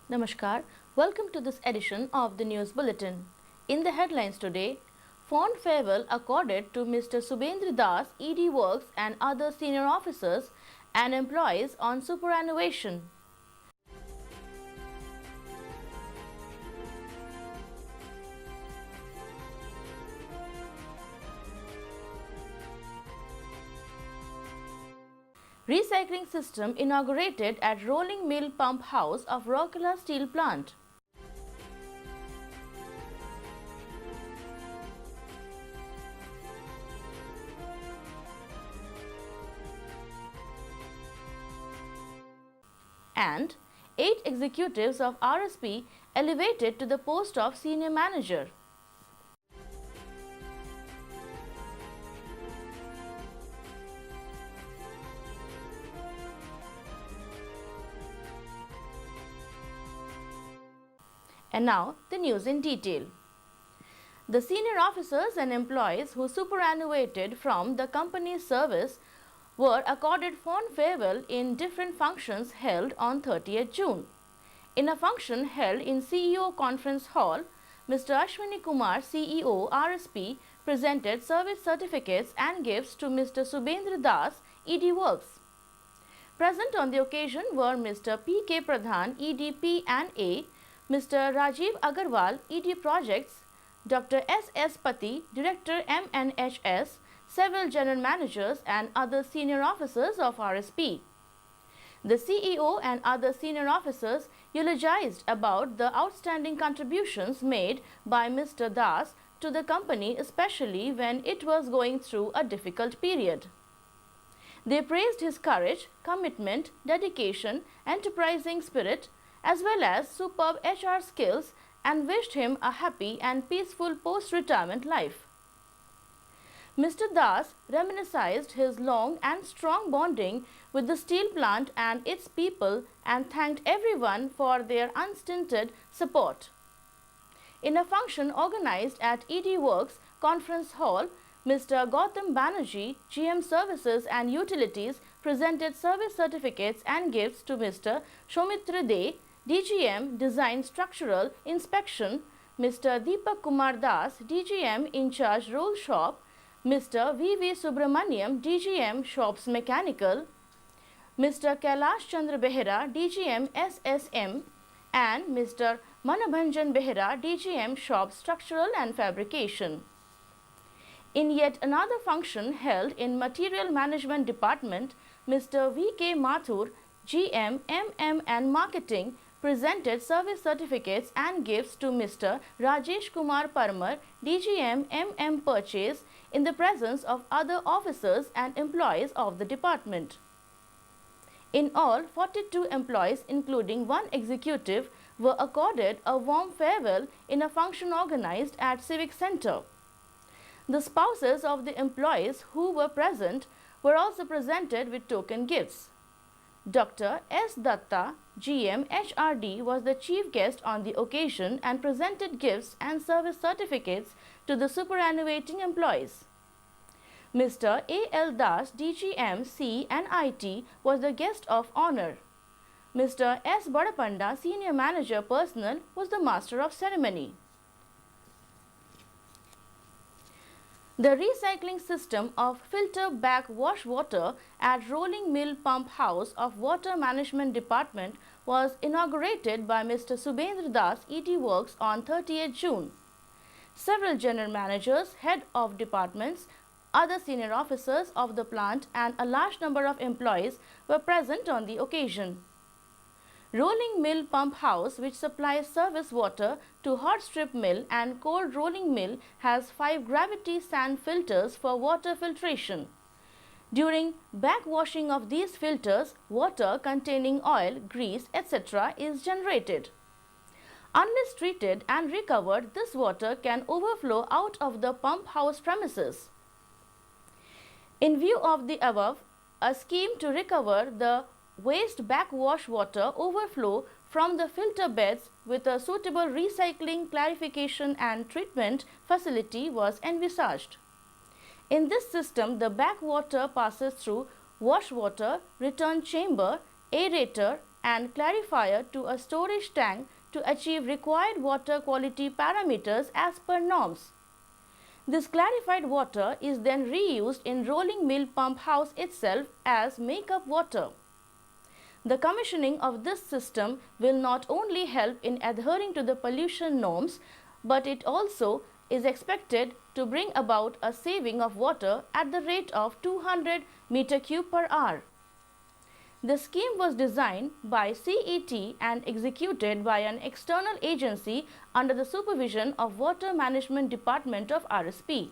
Namaskar. Welcome to this edition of the News Bulletin. In the headlines today, fond farewell accorded to Mr. Subhendra Das, ED Works and other senior officers and employees on superannuation. Recycling system inaugurated at Rolling Mill Pump House of Rourkela Steel Plant. And 8 executives of RSP elevated to the post of senior manager. And now the news in detail. The senior officers and employees who superannuated from the company's service were accorded fond farewell in different functions held on 30th June. In a function held in CEO Conference Hall, Mr. Ashwini Kumar, CEO RSP, presented service certificates and gifts to Mr. Subhendra Das, ED Works. Present on the occasion were Mr. P.K. Pradhan, ED P&A, Mr. Rajiv Agarwal, ED Projects, Dr. S.S. Pati, Director MNHS, several general managers and other senior officers of RSP. The CEO and other senior officers eulogized about the outstanding contributions made by Mr. Das to the company, especially when it was going through a difficult period. They praised his courage, commitment, dedication, enterprising spirit, as well as superb HR skills and wished him a happy and peaceful post-retirement life. Mr. Das reminisced his long and strong bonding with the steel plant and its people and thanked everyone for their unstinted support. In a function organized at ED Works Conference Hall, Mr. Gautam Banerjee, GM Services and Utilities, presented service certificates and gifts to Mr. Soumitra De, DGM Design Structural Inspection, Mr. Deepak Kumar Das, DGM In Charge Roll Shop, Mr. V.V. Subramaniam, DGM Shops Mechanical, Mr. Kailash Chandra Behera, DGM SSM, and Mr. Manabhanjan Behera, DGM Shops Structural and Fabrication. In yet another function held in Material Management Department, Mr. V.K. Mathur, GM MM and Marketing, presented service certificates and gifts to Mr. Rajesh Kumar Parmar, DGM MM Purchase, in the presence of other officers and employees of the department. In all, 42 employees, including one executive, were accorded a warm farewell in a function organized at Civic Center. The spouses of the employees who were present were also presented with token gifts. Dr. S. Datta, GM HRD, was the chief guest on the occasion and presented gifts and service certificates to the superannuating employees. Mr. A. L. Das, DGM C and IT, was the guest of honor. Mr. S. Badapanda, Senior Manager Personnel, was the master of ceremony. The recycling system of filter back wash water at Rolling Mill Pump House of Water Management Department was inaugurated by Mr. Subhendra Das, ED Works on 30th June. Several general managers, head of departments, other senior officers of the plant and a large number of employees were present on the occasion. Rolling Mill Pump House, which supplies service water to hot strip mill and cold rolling mill, has 5 gravity sand filters for water filtration. During backwashing of these filters, water containing oil, grease, etc. is generated. Unless treated and recovered, this water can overflow out of the pump house premises. In view of the above, a scheme to recover the waste backwash water overflow from the filter beds with a suitable recycling, clarification and treatment facility was envisaged. In this system, the backwater passes through wash water, return chamber, aerator, and clarifier to a storage tank to achieve required water quality parameters as per norms. This clarified water is then reused in rolling mill pump house itself as makeup water. The commissioning of this system will not only help in adhering to the pollution norms, but it also is expected to bring about a saving of water at the rate of 200 meter cube per hour. The scheme was designed by CET and executed by an external agency under the supervision of Water Management Department of RSP.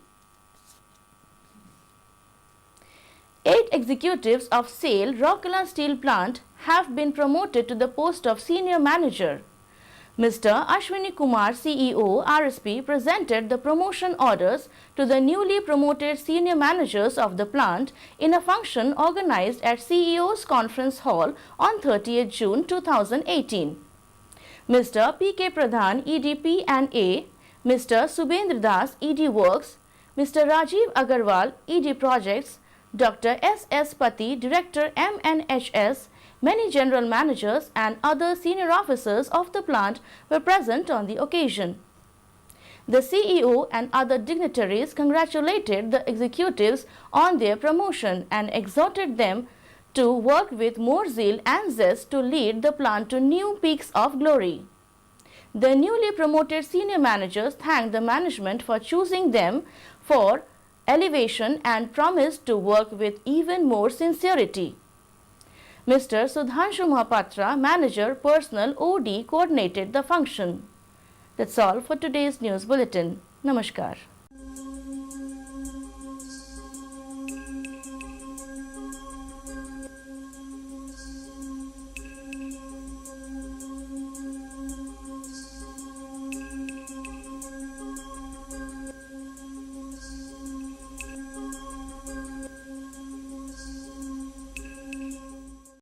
8 executives of SAIL Rourkela Steel Plant have been promoted to the post of Senior Manager. Mr. Ashwini Kumar, CEO, RSP, presented the promotion orders to the newly promoted senior managers of the plant in a function organized at CEO's Conference Hall on 30th June 2018. Mr. P.K. Pradhan, ED P&A, Mr. Subendra Das, ED Works, Mr. Rajiv Agarwal, ED Projects, Dr. S.S. Pati, Director MNHS, many general managers and other senior officers of the plant were present on the occasion. The CEO and other dignitaries congratulated the executives on their promotion and exhorted them to work with more zeal and zest to lead the plant to new peaks of glory. The newly promoted senior managers thanked the management for choosing them for elevation and promised to work with even more sincerity. Mr. Sudhanshu Mahapatra, Manager, Personnel OD, coordinated the function. That's all for today's news bulletin. Namaskar.